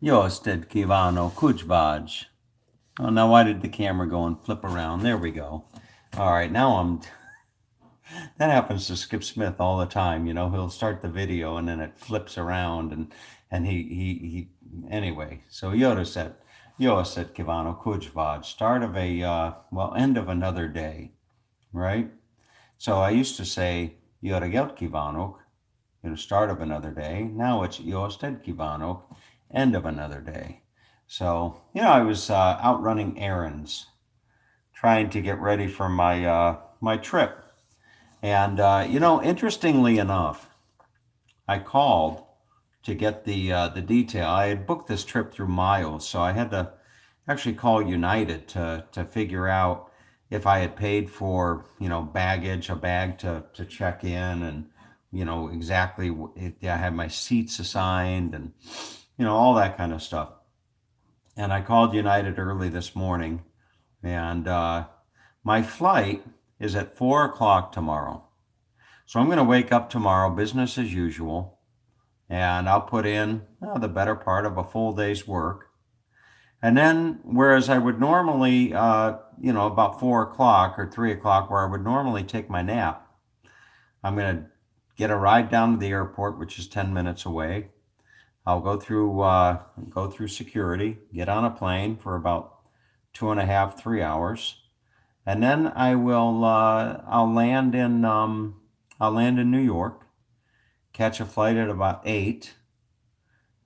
Josted Kivano Kujvaj. Oh, now why did the camera go and flip around? There we go. All right, now that happens to Skip Smith all the time. You know, he'll start the video and then it flips around and he anyway. So Yoda said Kivano Kujvaj, start of a, end of another day, right? So I used to say Yoda Gelt Kivanok, start of another day. Now it's Josted Kivanok, end of another day. So, I was out running errands, trying to get ready for my trip. And, interestingly enough, I called to get the detail. I had booked this trip through Miles, so I had to actually call United to figure out if I had paid for, baggage, a bag to check in, and, exactly I had my seats assigned and, all that kind of stuff. And I called United early this morning, and my flight is at 4 o'clock tomorrow. So I'm going to wake up tomorrow, business as usual, and I'll put in the better part of a full day's work. And then, whereas I would normally, about 4 o'clock or 3 o'clock, where I would normally take my nap, I'm going to get a ride down to the airport, which is 10 minutes away. I'll go through security, get on a plane for about 2.5, 3 hours, and then I'll land in New York, catch a flight at about 8.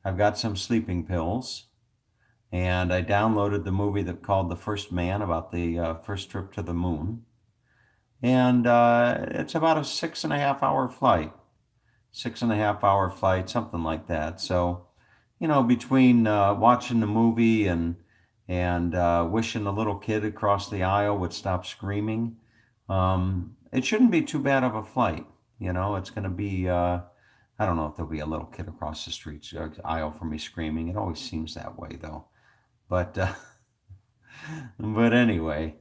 I've got some sleeping pills, and I downloaded the movie that called The First Man, about the first trip to the moon, and it's about a 6.5 hour flight. 6.5 hour flight, something like that. So, between watching the movie and wishing the little kid across the aisle would stop screaming, it shouldn't be too bad of a flight. It's going to be. I don't know if there'll be a little kid across the street aisle from me screaming. It always seems that way, though. But but anyway,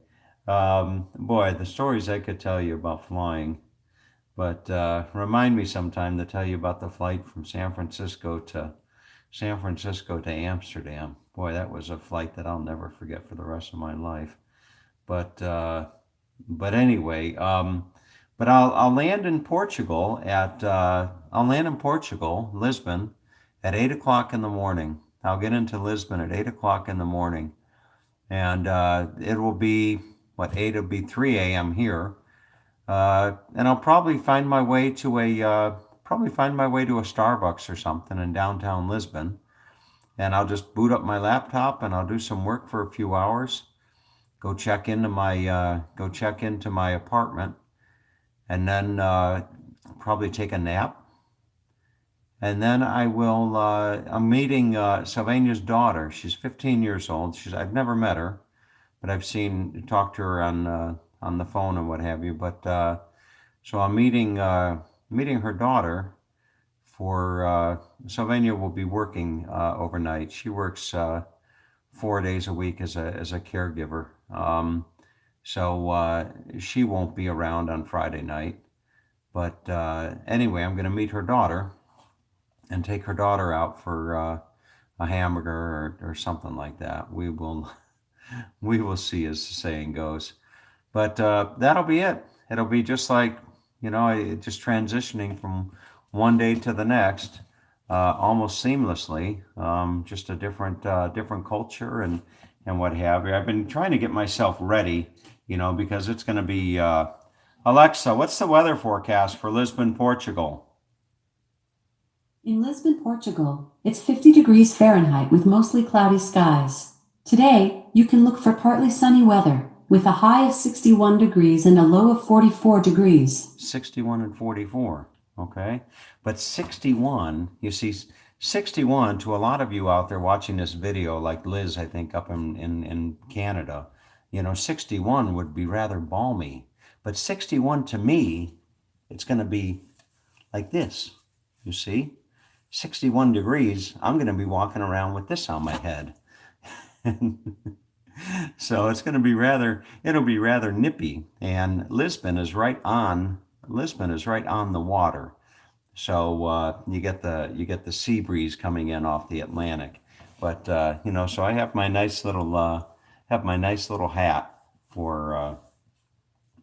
boy, the stories I could tell you about flying. But remind me sometime to tell you about the flight from San Francisco to Amsterdam. Boy, that was a flight that I'll never forget for the rest of my life. But anyway, but I'll land in Portugal Lisbon, at 8 o'clock in the morning. I'll get into Lisbon at 8 o'clock in the morning, and it will be what 8. It'll be 3 a.m. here. And I'll probably find my way to a Starbucks or something in downtown Lisbon, and I'll just boot up my laptop and I'll do some work for a few hours. Go check into my apartment, and then probably take a nap, and then I'm meeting Sylvania's daughter. She's 15 years old. I've never met her, but I've talked to her on the phone and what have you. But so I'm meeting her daughter. For Sylvania will be working overnight. She works 4 days a week as a caregiver. So she won't be around on Friday night. But anyway, I'm going to meet her daughter and take her daughter out for a hamburger or something like that. We will see, as the saying goes. But that'll be it. It'll be just like, just transitioning from one day to the next, almost seamlessly. Just a different culture and what have you. I've been trying to get myself ready, because it's going to be. Alexa, what's the weather forecast for Lisbon, Portugal? In Lisbon, Portugal, it's 50 degrees Fahrenheit with mostly cloudy skies. Today, you can look for partly sunny weather, with a high of 61 degrees and a low of 44 degrees. 61 and 44, okay? But 61, you see, 61 to a lot of you out there watching this video, like Liz, I think, up in Canada, 61 would be rather balmy. But 61 to me, it's going to be like this, you see? 61 degrees, I'm going to be walking around with this on my head. So it'll be rather nippy. And Lisbon is right on the water. So you get the sea breeze coming in off the Atlantic. But so I have my nice little hat for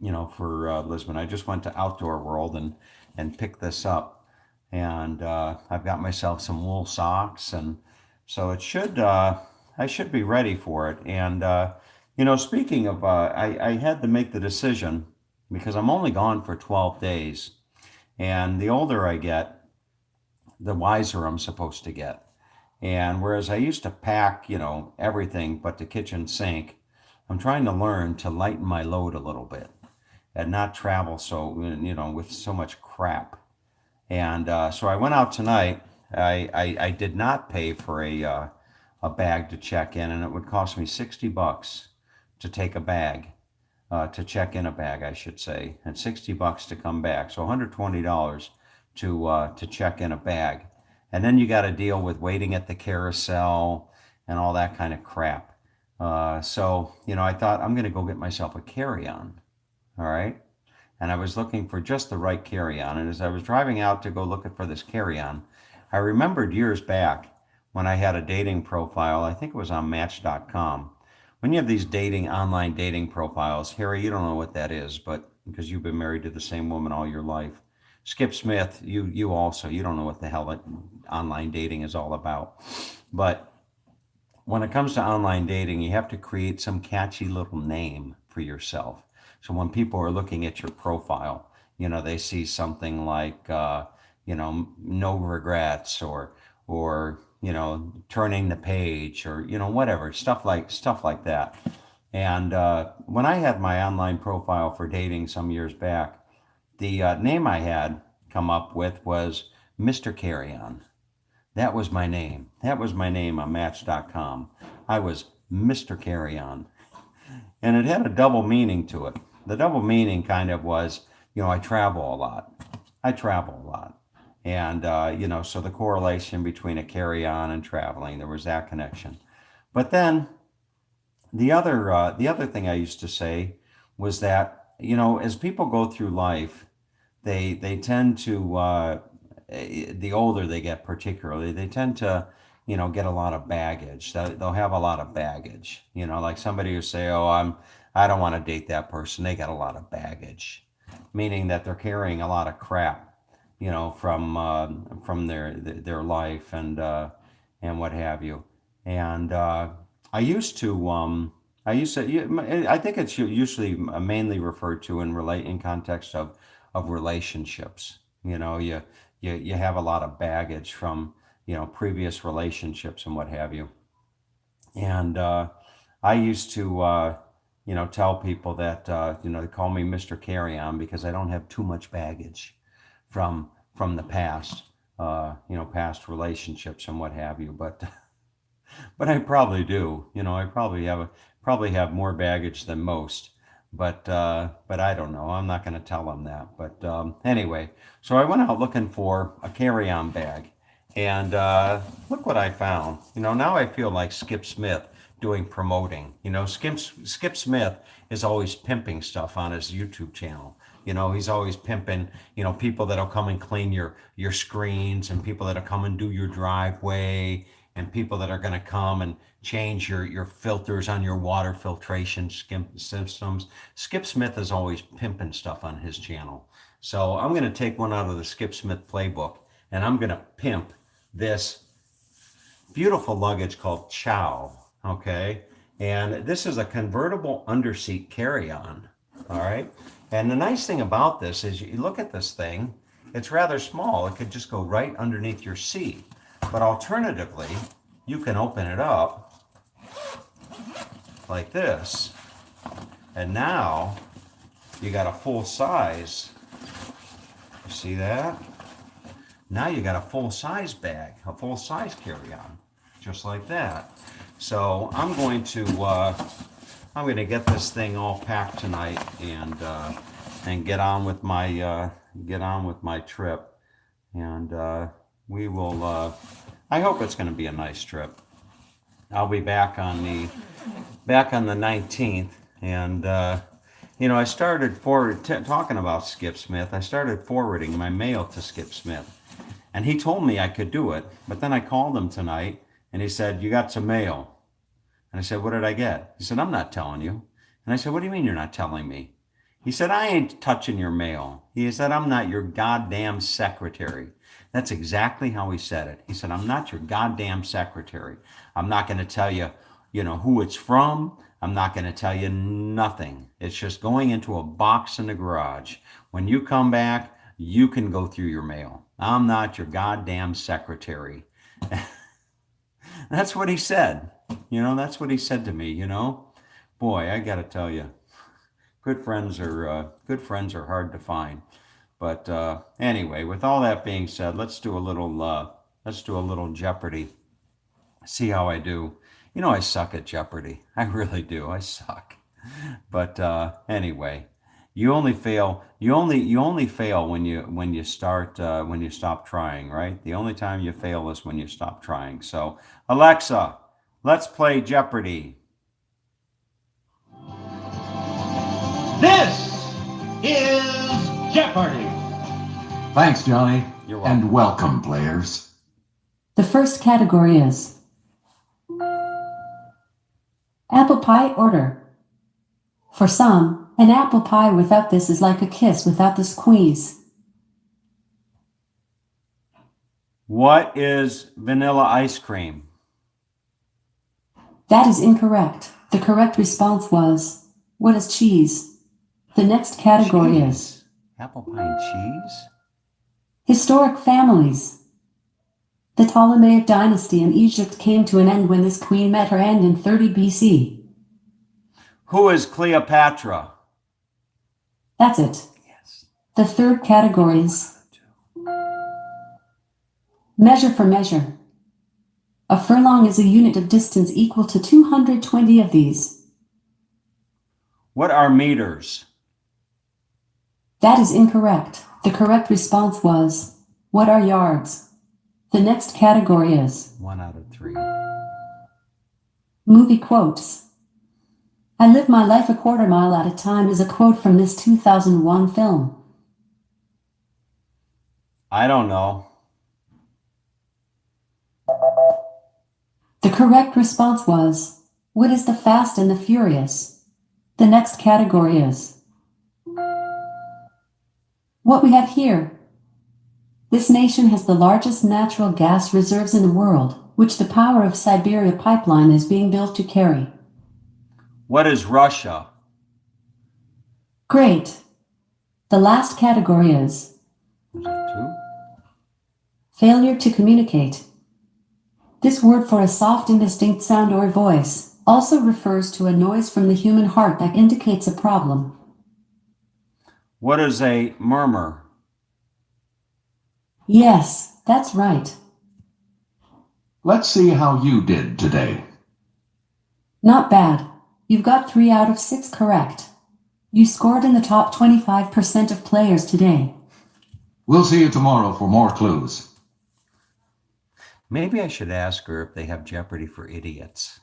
Lisbon. I just went to Outdoor World and picked this up, and I've got myself some wool socks, and so I should be ready for it. And speaking of, I had to make the decision because I'm only gone for 12 days, and the older I get, the wiser I'm supposed to get. And whereas I used to pack, everything but the kitchen sink, I'm trying to learn to lighten my load a little bit and not travel so, with so much crap. And so I went out tonight. I did not pay for a bag to check in, and it would cost me $60 to take a bag, to check in a bag, I should say, and $60 to come back. So $120 to check in a bag. And then you got to deal with waiting at the carousel and all that kind of crap. So I thought I'm going to go get myself a carry-on. All right. And I was looking for just the right carry-on. And as I was driving out to go looking for this carry-on, I remembered years back when I had a dating profile. I think it was on Match.com. When you have these online dating profiles, Harry, you don't know what that is, but because you've been married to the same woman all your life. Skip Smith, you also, you don't know what the hell online dating is all about. But when it comes to online dating, you have to create some catchy little name for yourself. So when people are looking at your profile, they see something like, no regrets, or turning the page, or, whatever, stuff like that. And when I had my online profile for dating some years back, the name I had come up with was Mr. Carry-On. That was my name. That was my name on Match.com. I was Mr. Carry-On. And it had a double meaning to it. The double meaning kind of was, I travel a lot. And, so the correlation between a carry-on and traveling, there was that connection. But then the other thing I used to say was that, as people go through life, they tend to, the older they get particularly, they tend to, get a lot of baggage. They'll have a lot of baggage, like somebody who say, I don't want to date that person. They got a lot of baggage, meaning that they're carrying a lot of crap, from their life and what have you. And I think it's usually mainly referred to in context of relationships. You have a lot of baggage from previous relationships and what have you. And I used to tell people that they call me Mr. Carry-On because I don't have too much baggage from the past, past relationships and what have you. But I probably do. I probably have more baggage than most. But I don't know. I'm not going to tell them that. But anyway, so I went out looking for a carry-on bag, and look what I found. Now I feel like Skip Smith doing promoting. Skip Smith is always pimping stuff on his YouTube channel. He's always pimping, people that'll come and clean your screens, and people that'll come and do your driveway, and people that are going to come and change your filters on your water filtration systems. Skip Smith is always pimping stuff on his channel. So I'm going to take one out of the Skip Smith playbook, and I'm going to pimp this beautiful luggage called Chow. Okay. And this is a convertible underseat carry-on. All right. And the nice thing about this is you look at this thing, it's rather small. It could just go right underneath your seat. But alternatively, you can open it up like this. And now you got a full size. You see that? Now you got a full size bag, a full size carry-on, just like that. So I'm going to get this thing all packed tonight and get on with my trip. And we will. I hope it's going to be a nice trip. I'll be back on the 19th, and I started talking about Skip Smith. I started forwarding my mail to Skip Smith, and he told me I could do it. But then I called him tonight, And he said, "You got some mail." And I said, "What did I get?" He said, "I'm not telling you." And I said, "What do you mean you're not telling me?" He said, "I ain't touching your mail." He said, "I'm not your goddamn secretary." That's exactly how he said it. He said, "I'm not your goddamn secretary. I'm not going to tell you, who it's from. I'm not going to tell you nothing. It's just going into a box in the garage. When you come back, you can go through your mail. I'm not your goddamn secretary." That's what he said. That's what he said to me, Boy, I got to tell you, good friends are hard to find. But anyway, with all that being said, let's do a little Jeopardy. See how I do. I suck at Jeopardy. I really do. I suck. But anyway, you only fail when you stop trying, right? The only time you fail is when you stop trying. So, Alexa, let's play Jeopardy. This is Jeopardy! Thanks, Johnny. You're welcome. And welcome, players. The first category is apple pie order. For some, an apple pie without this is like a kiss without the squeeze. What is vanilla ice cream? That is incorrect. The correct response was, what is cheese? The next category is Cheese. Apple pie and cheese? historic families. The Ptolemaic dynasty in Egypt came to an end when this queen met her end in 30 BC. Who is Cleopatra? That's it. Yes. The third category is measure for measure. A furlong is a unit of distance equal to 220 of these. What are meters? That is incorrect. The correct response was, what are yards? The next category is 1 out of 3. movie quotes. I live my life a quarter mile at a time is a quote from this 2001 film. I don't know. The correct response was, what is the Fast and the Furious? The next category is what we have here. This nation has the largest natural gas reserves in the world, which the Power of Siberia pipeline is being built to carry. What is Russia? Great. The last category is Is it 2? failure to communicate. This word for a soft indistinct sound or voice also refers to a noise from the human heart that indicates a problem. What is a murmur? Yes, that's right. Let's see how you did today. Not bad. You've got 3 out of 6 correct. You scored in the top 25% of players today. We'll see you tomorrow for more clues. Maybe I should ask her if they have Jeopardy for idiots.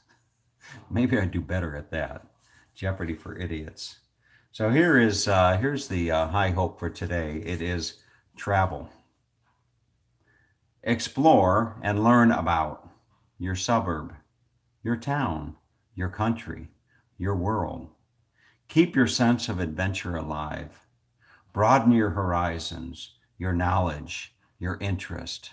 Maybe I'd do better at that. Jeopardy for idiots. So here's the high hope for today. It is travel. Explore and learn about your suburb, your town, your country, your world. Keep your sense of adventure alive. Broaden your horizons, your knowledge, your interest.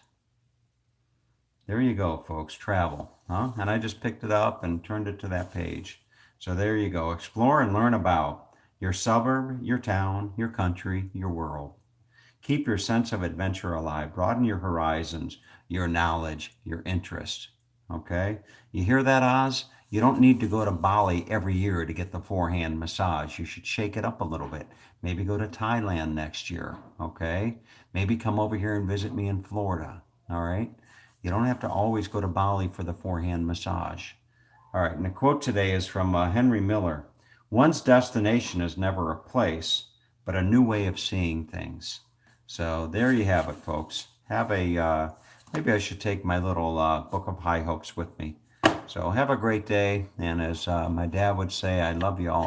There you go, folks. Travel. And I just picked it up and turned it to that page. So there you go. Explore and learn about your suburb, your town, your country, your world. Keep your sense of adventure alive. Broaden your horizons, your knowledge, your interest. Okay? You hear that, Oz? You don't need to go to Bali every year to get the forehand massage. You should shake it up a little bit. Maybe go to Thailand next year. Okay? Maybe come over here and visit me in Florida. All right? You don't have to always go to Bali for the forehand massage. All right, and the quote today is from Henry Miller. One's destination is never a place, but a new way of seeing things. So there you have it, folks. Maybe I should take my little book of high hopes with me. So have a great day. And as my dad would say, I love you all.